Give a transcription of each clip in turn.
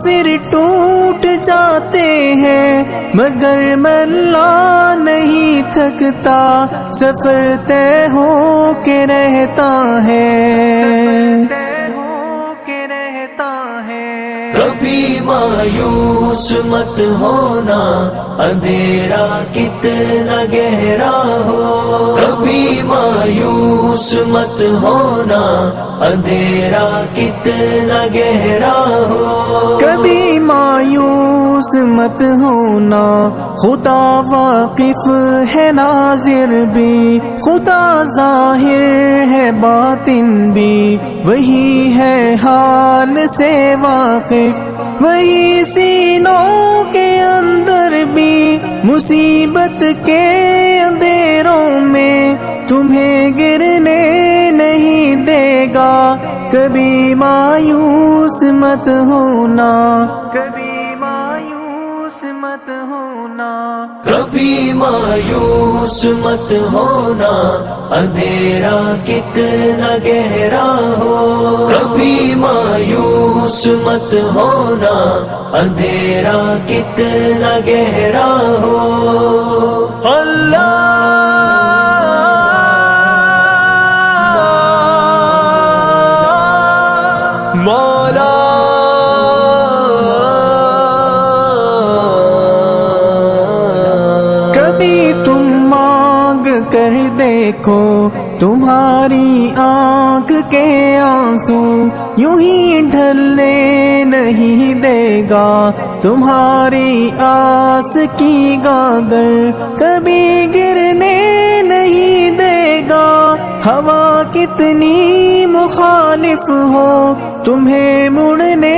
مسافر ٹوٹ جاتے ہیں مگر ملا نہیں تھکتا، سفر طے ہو کے رہتا ہے، کبھی مایوس مت ہونا، اندھیرا کتنا گہرا ہو، کبھی مایوس مت ہونا، اندھیرا کتنا گہرا ہو، کبھی مایوس مت ہونا، خدا واقف ہے ناظر بھی، خدا ظاہر ہے باطن بھی، وہی ہے حال سے واقف، وہی سینوں کے اندر بھی، مصیبت کے اندھیروں میں تمہیں گرنے نہیں دے گا، کبھی مایوس مت ہونا، کبھی مایوس مت ہونا، کبھی مایوس مت ہونا، اندھیرا کتنا گہرا ہو، کبھی مایوس مت ہونا، اندھیرا کتنا گہرا ہو، اللہ مولا کبھی تم مانگ کر دیکھو، تمہاری آنکھ کے آنسو یوں ہی ڈھلنے نہیں دے گا، تمہاری آس کی گاگر کبھی گرنے نہیں دے گا، ہوا کتنی مخالف ہو تمہیں مڑنے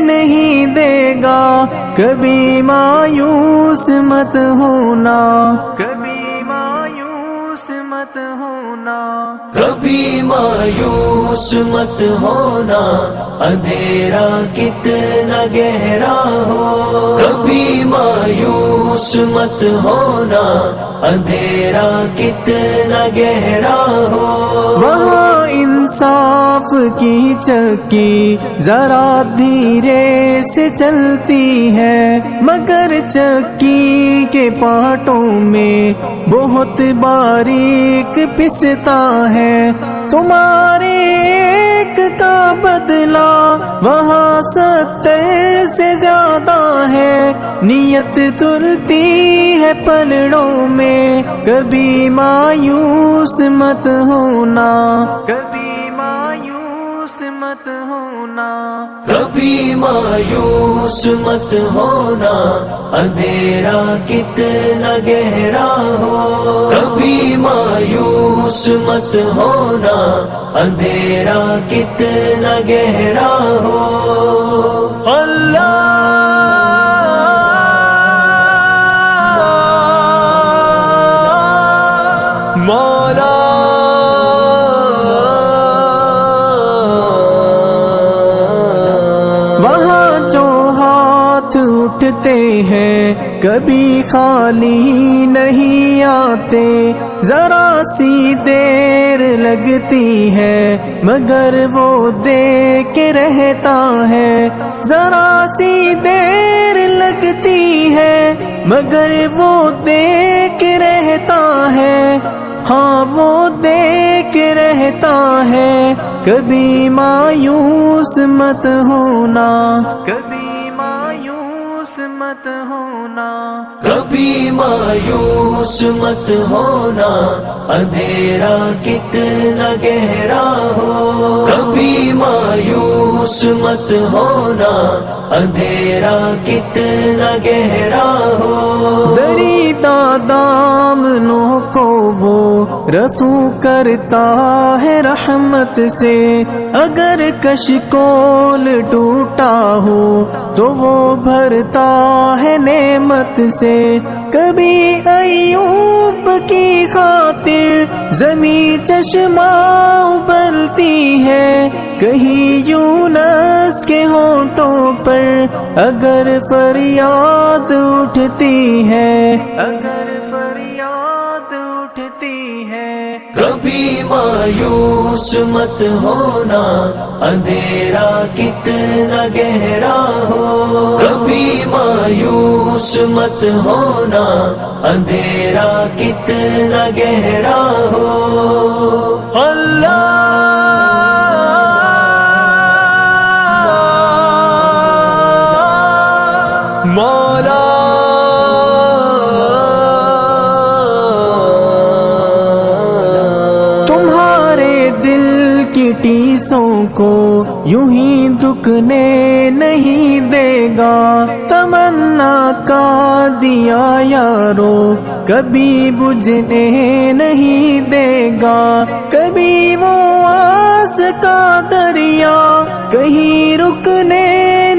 نہیں دے گا، کبھی مایوس مت ہونا، کبھی مایوس مت ہونا، کبھی مایوس مت ہونا، اندھیرا کتنا گہرا ہو، کبھی مایوس مت ہونا، اندھیرا کتنا گہرا ہو، وہاں انصاف کی چکی ذرا دھیرے سے چلتی ہے، مگر چکی کے پارٹوں میں بہت باریک پستا ہے، تمہارے ایک کا بدلہ وہاں 70 سے زیادہ ہے، نیت تلتی ہے پلڑوں میں، کبھی مایوس مت ہونا، کبھی مایوس مت ہونا، کبھی مایوس مت ہونا، اندھیرا کتنا گہرا ہو، کبھی مایوس مت ہونا، اندھیرا کتنا گہرا ہو، اللہ مولا وہاں جو ہاتھ اٹھتے ہیں کبھی خالی نہیں آتے، ذرا سی دیر لگتی ہے مگر وہ دے کے رہتا ہے، ذرا سی دیر لگتی ہے مگر وہ دے کے رہتا ہے، ہاں وہ دے کے رہتا ہے، کبھی مایوس مت ہونا، کبھی مایوس مت ہونا، کبھی مایوس مت ہونا، اندھیرا کتنا گہرا ہو، کبھی مایوس مت ہونا، اندھیرا کتنا گہرا ہو، دریدہ دامنوں کو وہ رفو کرتا ہے رحمت سے، اگر کشکول ٹوٹا ہو تو وہ بھرتا ہے نعمت سے، کبھی ایوب کی خاطر زمین چشمہ ابلتی ہے، کہیں یونس کے ہونٹوں پر اگر فریاد اٹھتی ہے، اگر فریاد اٹھتی ہے، کبھی مایوس مت ہونا، اندھیرا کتنا گہرا ہو، کبھی مایوس مت ہونا، اندھیرا کتنا گہرا ہو، مولا تمہارے دل کی ٹیسوں کو یوں ہی دکنے نہیں دے گا، تمنا کا دیا یارو کبھی بجھنے نہیں دے گا، کبھی وہ آس کا دریا کہیں رکنے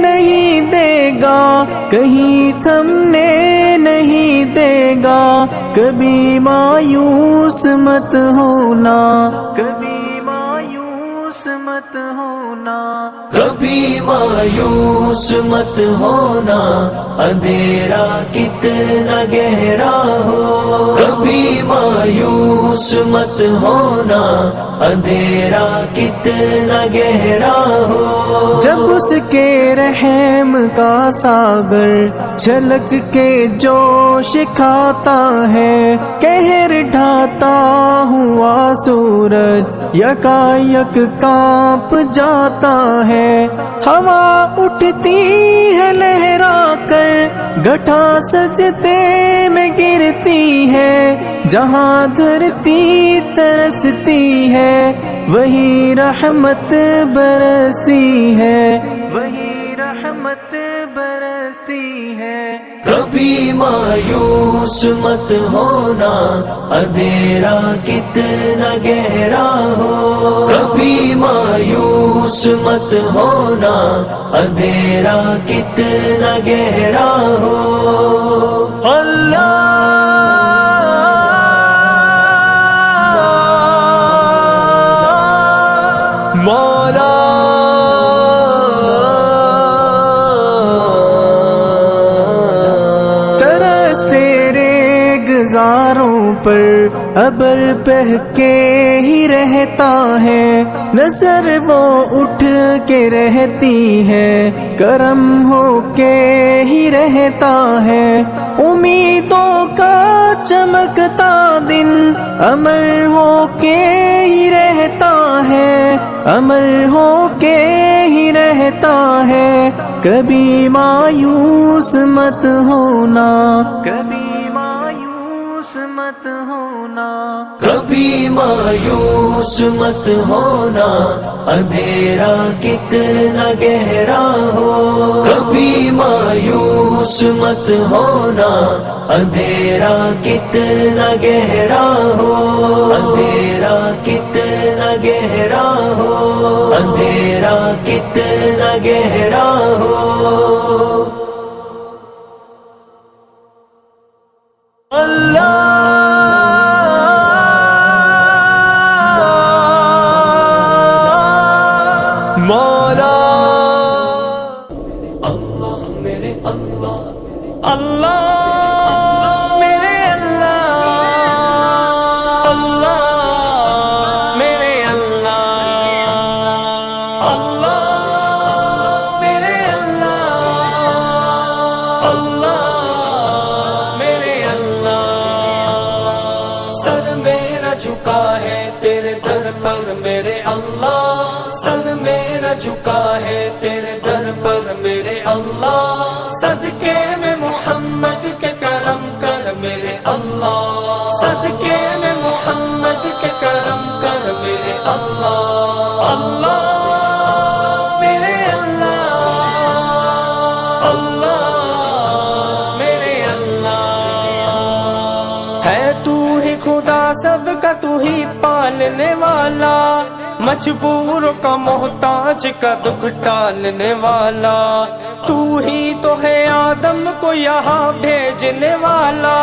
نہیں دے گا، کہیں تھمنے نہیں دے گا، کبھی مایوس مت ہونا، کبھی مایوس مت ہونا، کبھی مایوس مت ہونا، اندھیرا کتنا گہرا ہو، کبھی مایوس مت ہونا، اندھیرا کتنا گہرا ہو، جب اس کے رحم کا ساگر چھلک کے جوش کھاتا ہے، قہر ڈھاتا ہوا سورج یکایک کانپ جاتا ہے، ہوا اٹھتی ہے لہرا کر گٹھا سجدے میں گرتی ہے، جہاں دھرتی ترستی ہے وہی رحمت برستی ہے، وہی رحمت برستی ہے، کبھی مایوس مت ہونا، اندھیرا کتنا گہرا ہو، کبھی مایوس مت ہونا، اندھیرا کتنا گہرا ہو، مولا ترس تیرے گزاروں پر ابر بہہ کے ہی رہتا ہے، نظر وہ اٹھ کے رہتی ہے، کرم ہو کے ہی رہتا ہے، امیدوں کا چمکتا دن امر ہو کے ہی رہتا ہے، امر ہو کے ہی رہتا ہے، کبھی مایوس مت ہونا، کبھی مایوس مت ہونا، کبھی مایوس مت ہونا، اندھیرا کتنا گہرا ہو، کبھی مایوس مت ہونا، اندھیرا کتنا گہرا ہو، اندھیرا کتنا گہرا ہو، اندھیرا کتنا گہرا ہو، مولا اللہ میرے اللہ، اللہ میرے اللہ، اللہ میرے اللہ، اللہ میرے اللہ، اللہ میرے اللہ، سر میرا جھکا ہے تیرے در پر میرے اللہ، سر میرا جھکا ہے تیرے در پر میرے اللہ، صدقے میں محمد کے کرم کر میرے اللہ، صدقے میں محمد کے کرم کر میرے اللہ، اللہ میرے اللہ، اللہ میرے اللہ، ہے تو ہی خدا سب کا تو ہی پالنے والا، مجبور کا محتاج کا دکھ ٹالنے والا، تو ہی تو ہے آدم کو یہاں بھیجنے والا،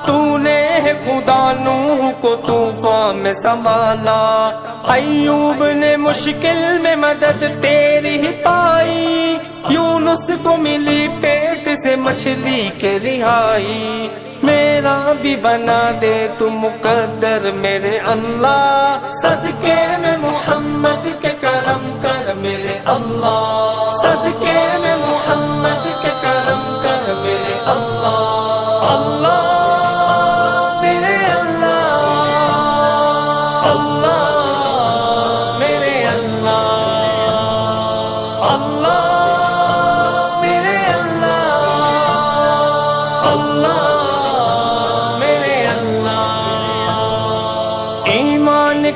تو نے ہے خدا نوح کو طوفان میں سنبھالا، ایوب نے مشکل میں مدد تیری ہی پائی، یونس کو ملی پیٹ سے مچھلی کے رہائی، میرا بھی بنا دے تو مقدر میرے اللہ، صدقے میں محمد کے کرم کر میرے اللہ، صدقے میں محمد کے کرم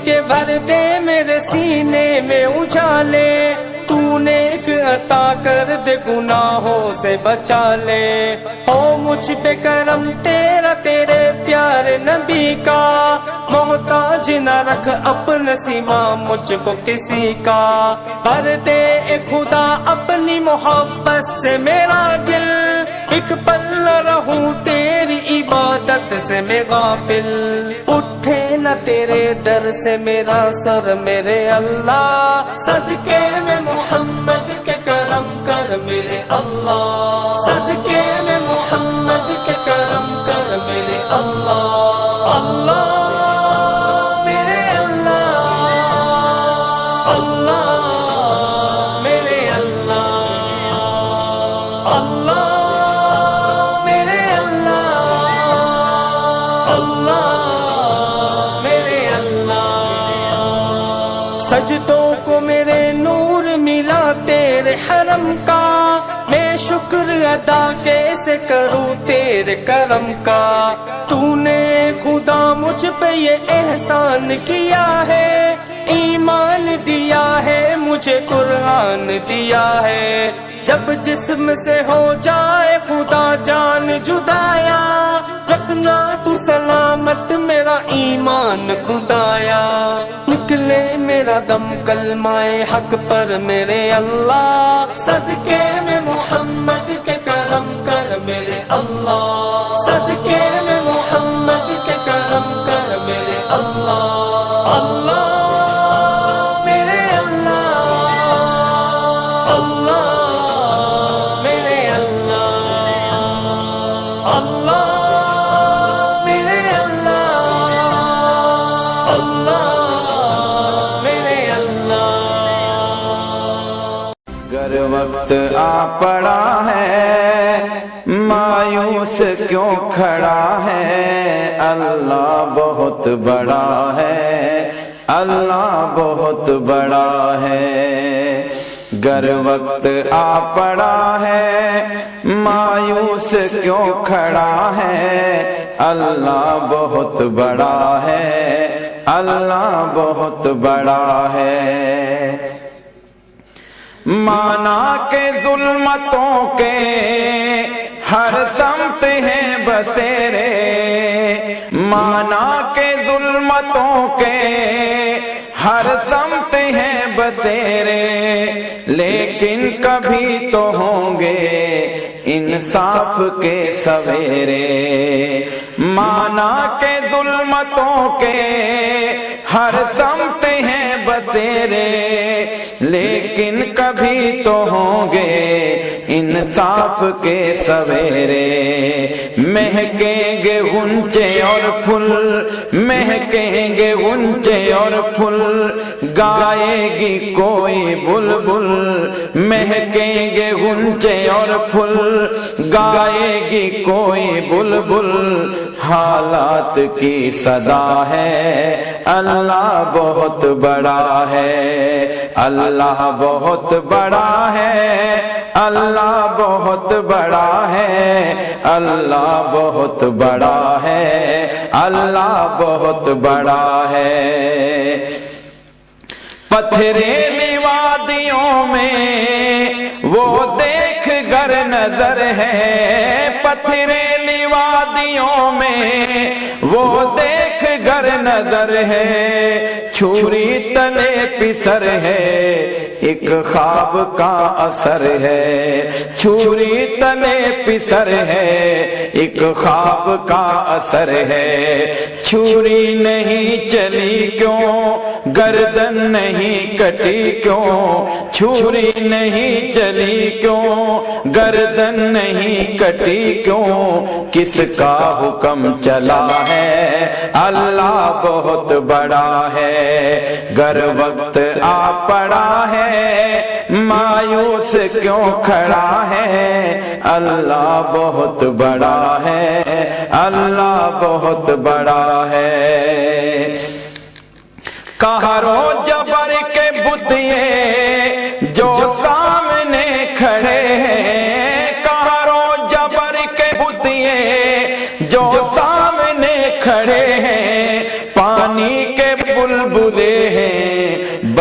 کے بھر دے میرے سینے میں اجالے، تو نیک عطا کر دے گناہوں سے بچا لے، ہو مجھ پہ کرم تیرا تیرے پیارے نبی کا، محتاج نہ رکھ اپنا سوا مجھ کو کسی کا، بھر دے اے خدا اپنی محبت سے میرا دل، ایک پل نہ رہوں تیری عبادت سے میں غافل، اٹھے نہ تیرے در سے میرا سر میرے اللہ، صدقے میں محمد کے کرم کر میرے اللہ، صدقے میں محمد کے کرم کر میرے اللہ، اللہ میرے اللہ، اللہ میرے اللہ، اللہ میرے اللہ، اللہ میرے اللہ۔ سجدوں کو میرے نور ملا تیرے حرم کا، میں شکر ادا کیسے کروں تیرے کرم کا، تو نے خدا مجھ پہ یہ احسان کیا ہے، ایمان دیا ہے مجھے قرآن دیا ہے، جب جسم سے ہو جائے خدا جان جدایا، رکھنا تو سلامت میرا ایمان خدایا، نکلے میرا دم کلمہ حق پر میرے اللہ، صدقے میں محمد کے کرم کر میرے اللہ، صدقے میں محمد کے کرم کر میرے اللہ، اللہ میرے اللہ، اللہ میرے اللہ، اللہ میرے اللہ، اللہ میرے اللہ۔ گر وقت آ پڑا ہے مایوس کیوں کھڑا ہے، اللہ بہت بڑا ہے، اللہ بہت بڑا ہے، گر وقت آ پڑا ہے مایوس کیوں کھڑا ہے، اللہ بہت بڑا ہے، اللہ بہت بڑا ہے، مانا کہ ظلمتوں کے ہر سمت ہیں بسیرے، مانا کہ ظلمتوں کے ہر سمت ہیں بسیرے، لیکن کبھی تو ہوں گے انصاف کے سویرے، مانا کہ ظلمتوں کے ہر سمت ہیں بسیرے، لیکن کبھی تو ہوں گے انصاف کے سویرے، مہکیں گے غنچے اور پھول، مہکیں گے غنچے اور پھول، گائے گی کوئی بلبل، مہکیں گے غنچے اور پھول، گائے گی کوئی بلبل، حالات کی صدا ہے اللہ بہت بڑا ہے، اللہ بہت بڑا ہے، اللہ بہت بڑا ہے، اللہ بہت بڑا ہے، اللہ بہت بڑا ہے، پتھریلی وادیوں میں وہ دیکھ گر نظر ہے، پتھریلی وادیوں میں وہ دیکھ گر نظر ہے، چھری تلے پسر ہے ایک خواب کا اثر ہے، چھری تلے پسر ہے ایک خواب کا اثر ہے، چھری نہیں چلی کیوں گردن نہیں کٹی کیوں، چھری نہیں چلی کیوں گردن نہیں کٹی کیوں، کس کا حکم چلا ہے اللہ بہت بڑا ہے، گر وقت آ پڑا ہے مایوس کیوں کھڑا ہے، اللہ بہت بڑا ہے، اللہ بہت بڑا ہے، قہر و جبر کے بتیے جو سامنے کھڑے ہیں، قہر و جبر کے بتیے جو سامنے کھڑے ہیں، پانی کے بلبل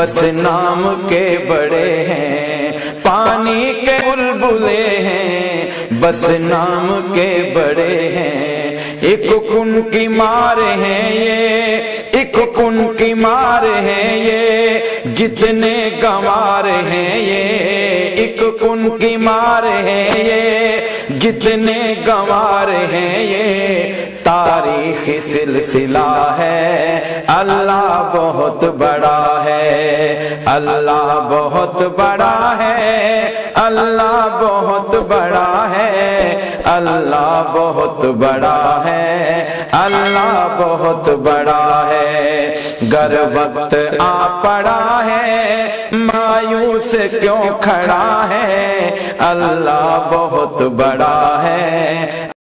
بس نام کے بڑے ہیں، پانی کے بلبلے ہیں، بس نام کے بڑے ہیں، ایک کن کی مار ہیں یہ، ایک کن کی مار ہیں یہ، جتنے گنوار ہیں یہ، ایک کن کی مار ہیں یہ، جتنے گنوار ہیں یہ، تاریخی سلسلہ ہے، اللہ بہت بڑا ہے، اللہ بہت بڑا ہے، اللہ بہت بڑا ہے، اللہ بہت بڑا ہے، اللہ بہت بڑا ہے، گر وقت آ پڑا ہے مایوس کیوں کھڑا ہے، اللہ بہت بڑا ہے،